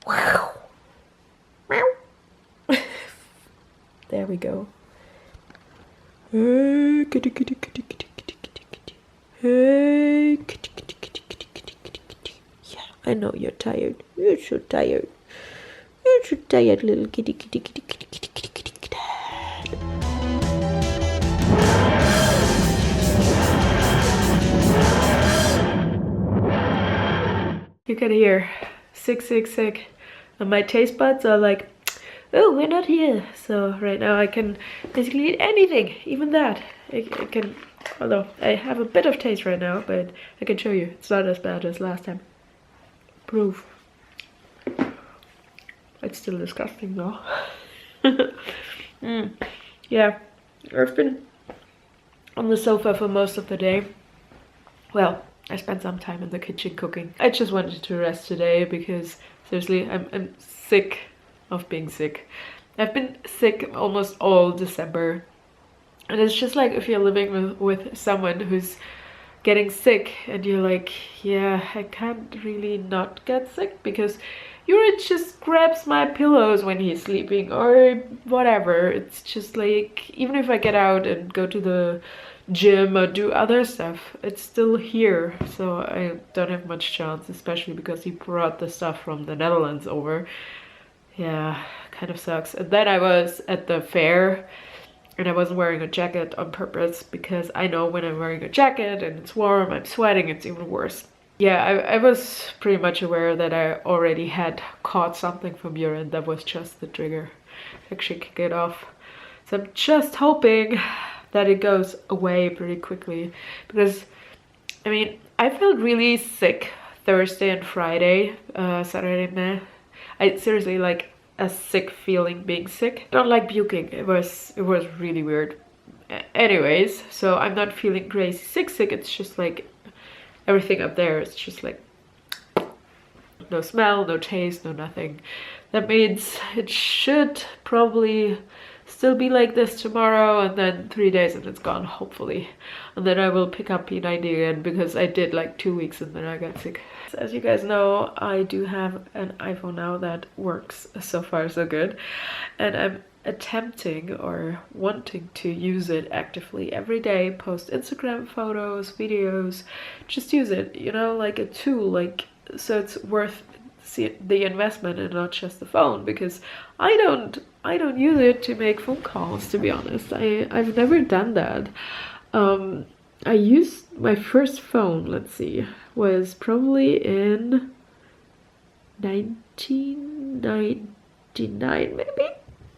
Wow. There we go. Hey, kitty, kitty, kitty, kitty, kitty, kitty, kitty. Hey, kitty, kitty, kitty, kitty, kitty, kitty, kitty. Yeah, I know you're tired. You're so tired. You're so tired, little kitty, kitty, kitty, kitty, kitty, kitty, kitty, kitty. You can hear sick, sick, sick. And my taste buds are like, oh, we're not here. So right now I can basically eat anything, even that. I can, although I have a bit of taste right now, but I can show you. It's not as bad as last time. Proof. It's still disgusting though. Yeah, I've been on the sofa for most of the day. Well, I spent some time in the kitchen cooking. I just wanted to rest today because seriously, I'm sick of being sick. I've been sick almost all December. And it's just like if you're living with someone who's getting sick and you're like, yeah, I can't really not get sick because Jurre just grabs my pillows when he's sleeping or whatever. It's just like, even if I get out and go to the gym or do other stuff, it's still here. So I don't have much chance, especially because he brought the stuff from the Netherlands over. Yeah, kind of sucks. And then I was at the fair and I wasn't wearing a jacket on purpose because I know when I'm wearing a jacket and it's warm, I'm sweating, it's even worse. Yeah, I was pretty much aware that I already had caught something from Jurre and that was just the trigger to actually kick it off. So I'm just hoping that it goes away pretty quickly because, I mean, I felt really sick Thursday and Friday, Saturday, meh. I seriously like a sick feeling being sick. I don't like puking. It was really weird. Anyways, so I'm not feeling crazy sick. It's just like everything up there is just like no smell, no taste, no nothing. That means it should probably still be like this tomorrow and then 3 days and it's gone, hopefully. And then I will pick up P90 again because I did like 2 weeks and then I got sick. So as you guys know, I do have an iPhone now that works so far so good. And I'm attempting or wanting to use it actively every day, post Instagram photos, videos, just use it, you know, like a tool, like, so it's worth the investment and not just the phone, because I don't use it to make phone calls, to be honest. I've never done that. I used my first phone, let's see, was probably in 1999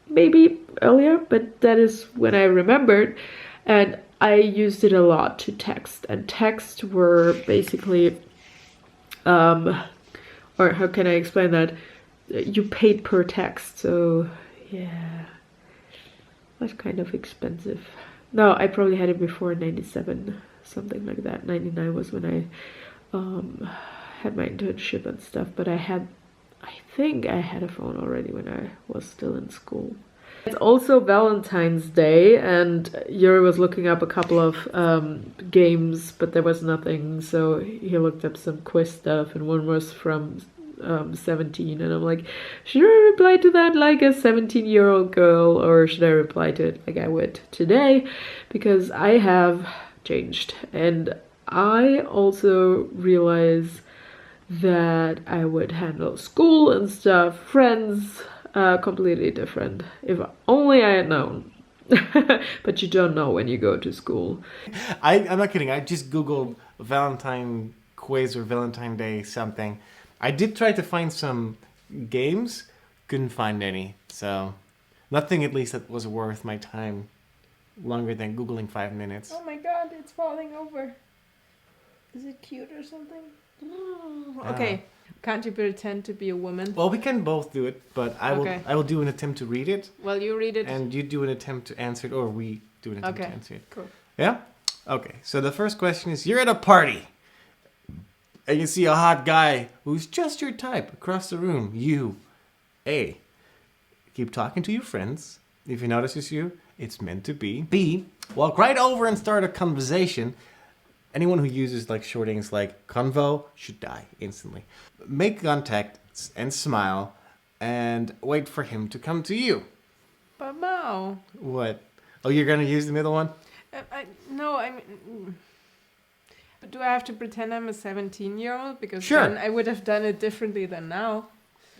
maybe earlier, but that is when I remembered, and I used it a lot to text, and texts were basically or how can I explain that? You paid per text, so yeah, that's kind of expensive. No, I probably had it before 97, something like that. 99 was when I had my internship and stuff, but I think I had a phone already when I was still in school. It's also Valentine's Day, and Jurre was looking up a couple of games, but there was nothing, so he looked up some quiz stuff, and one was from 17, and I'm like, should I reply to that like a 17-year-old girl, or should I reply to it like I would today? Because I have changed, and I also realize that I would handle school and stuff, friends, completely different. If only I had known. But you don't know when you go to school. I'm not kidding. I just Googled Valentine quiz or Valentine Day something. I did try to find some games. Couldn't find any. So nothing at least that was worth my time longer than Googling 5 minutes. Oh my god, it's falling over. Is it cute or something? Okay. Can't you pretend to be a woman? Well, we can both do it, but I will do an attempt to read it. Well, you read it. And you do an attempt to answer it, or we do an attempt to answer it. Cool. Yeah? Okay, so the first question is, you're at a party, and you see a hot guy who's just your type across the room. You, A, keep talking to your friends. If he notices you, it's meant to be. B, walk right over and start a conversation. Anyone who uses like shortings like convo should die instantly. Make contact and smile and wait for him to come to you. P.O. What? Oh, you're gonna use the middle one? No, I mean... But do I have to pretend I'm a 17-year-old? Because Sure. then I would have done it differently than now.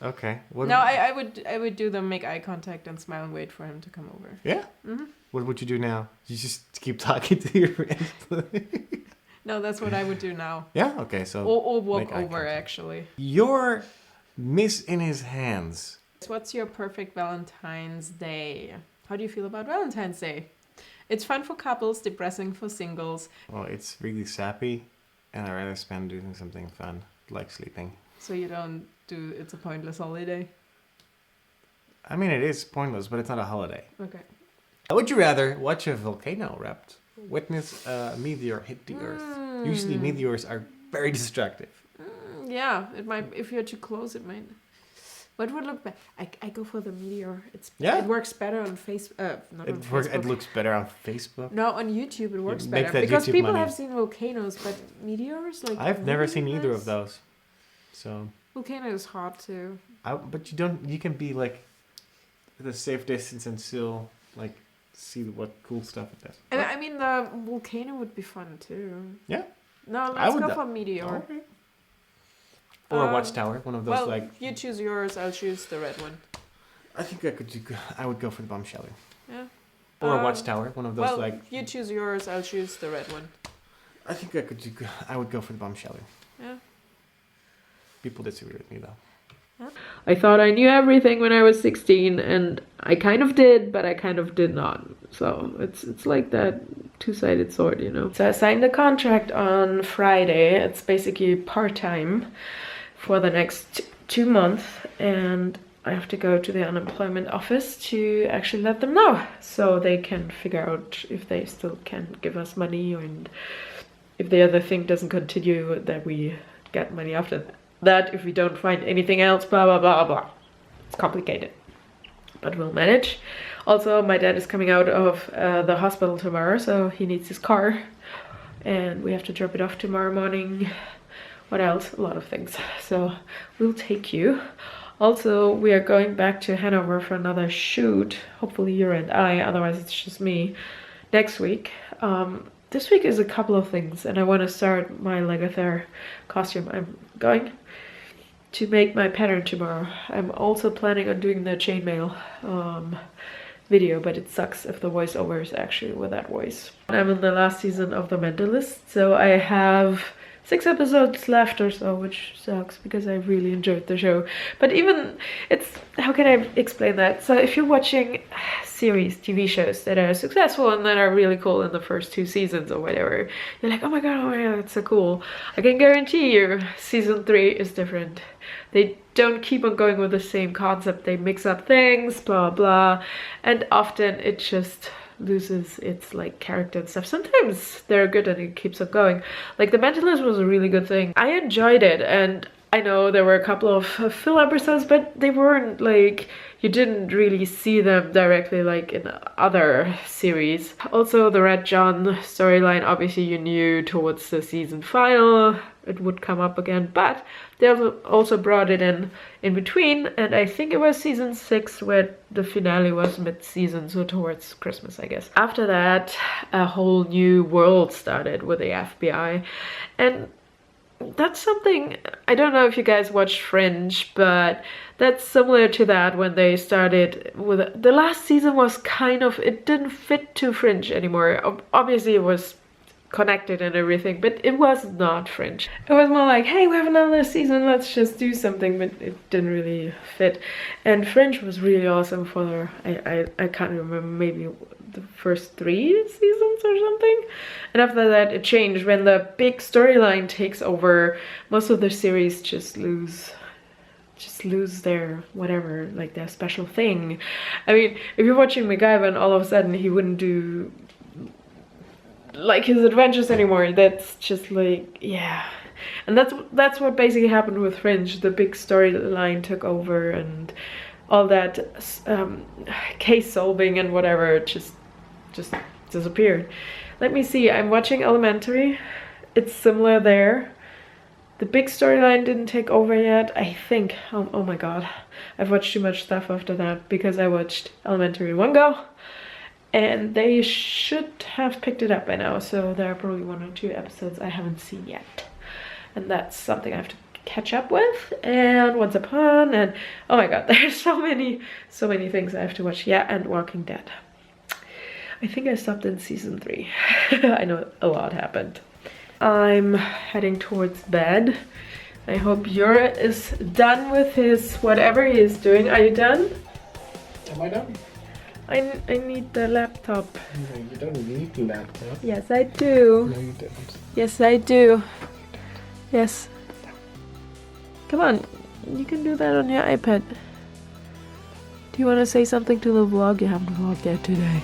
Okay. No, I would do the make eye contact and smile and wait for him to come over. Yeah? Mm-hmm. What would you do now? You just keep talking to your friends? No, that's what I would do now. Yeah? Okay, so... Or walk make eye over, contact. actually. Your miss in his hands. What's your perfect Valentine's Day? How do you feel about Valentine's Day? It's fun for couples, depressing for singles. Well, it's really sappy, and I'd rather spend doing something fun, like sleeping. So you don't do It's a Pointless Holiday? I mean, it is pointless, but it's not a holiday. Okay. Would you rather watch a volcano erupt, witness a meteor hit the Earth? Usually meteors are very destructive. Yeah, it might. If you're too close, it might. What would look better? I go for the meteor. It works better on Facebook. It looks better on Facebook. No, on YouTube it works make better that because YouTube people money. have seen volcanoes, but meteors like. I've never seen really either nice. of those. So. Volcano is hard too. But you don't. You can be like at a safe distance and still like see what cool stuff it does. And I mean the volcano would be fun too. Yeah. No, I let's would go for meteor. Okay. Or a watchtower, one of those well, like. you choose yours. I'll choose the red one. I think I would go for the bomb shelter. Yeah. Or a watchtower, one of those well, like. you choose yours. I'll choose the red one. I think I would go for the bomb shelter. Yeah. People disagree with me though. I thought I knew everything when I was 16, and I kind of did, but I kind of did not. So it's like that two-sided sword, you know. So I signed the contract on Friday. It's basically part-time for the next 2 months, and I have to go to the unemployment office to actually let them know, so they can figure out if they still can give us money, and if the other thing doesn't continue, that we get money after that if we don't find anything else, blah blah blah blah. It's complicated, but we'll manage. Also, my dad is coming out of the hospital tomorrow, so he needs his car, and we have to drop it off tomorrow morning. What else? A lot of things. So we'll take you. Also, we are going back to Hanover for another shoot, hopefully you and I, otherwise it's just me, next week. This week is a couple of things, and I want to start my Legather costume. I'm going to make my pattern tomorrow. I'm also planning on doing the chainmail video, but it sucks if the voiceover is actually with that voice. I'm in the last season of The Mentalist, so I have 6 episodes left or so, which sucks because I really enjoyed the show. But even it's, how can I explain that? So if you're watching series, TV shows that are successful and that are really cool in the first 2 seasons or whatever, you're like, oh my god, it's so cool. I can guarantee you season 3 is different. They don't keep on going with the same concept. They mix up things, blah blah, and often it just loses its like character and stuff. Sometimes they're good and it keeps on going. Like The Mentalist was a really good thing. I enjoyed it, and I know there were a couple of fill episodes, but they weren't like, you didn't really see them directly like in other series. Also, the Red John storyline, obviously you knew towards the season final it would come up again, but they also brought it in between, and I think it was season 6 where the finale was mid-season, so towards Christmas, I guess. After that, a whole new world started with the FBI, and that's something, I don't know if you guys watched Fringe, but that's similar to that when they started with, the last season was kind of, it didn't fit to Fringe anymore. Obviously it was connected and everything, but it was not Fringe. It was more like, hey, we have another season, let's just do something, but it didn't really fit. And Fringe was really awesome for I can't remember, maybe the first 3 seasons or something. And after that it changed. When the big storyline takes over, most of the series just lose their whatever, like their special thing. I mean, if you're watching MacGyver and all of a sudden he wouldn't do like his adventures anymore, that's just like, yeah. And that's what basically happened with Fringe. The big storyline took over, and all that case solving and whatever just disappeared. Let me see, I'm watching Elementary. it's similar there. The big storyline didn't take over yet, I think. Oh my god. I've watched too much stuff after that because I watched Elementary in one go. And they should have picked it up by now, so there are probably 1 or 2 episodes I haven't seen yet. And that's something I have to catch up with. And Once Upon, and oh my god, there's so many things I have to watch. Yeah, and Walking Dead. I think I stopped in season 3. I know a lot happened. I'm heading towards bed. I hope Jurre is done with his whatever he is doing. Are you done? Am I done? I need the laptop. No, you don't need the laptop. Yes, I do. No, you don't. Yes, I do. Yes. Come on, you can do that on your iPad. Do you want to say something to the vlog? You haven't vlogged yet today.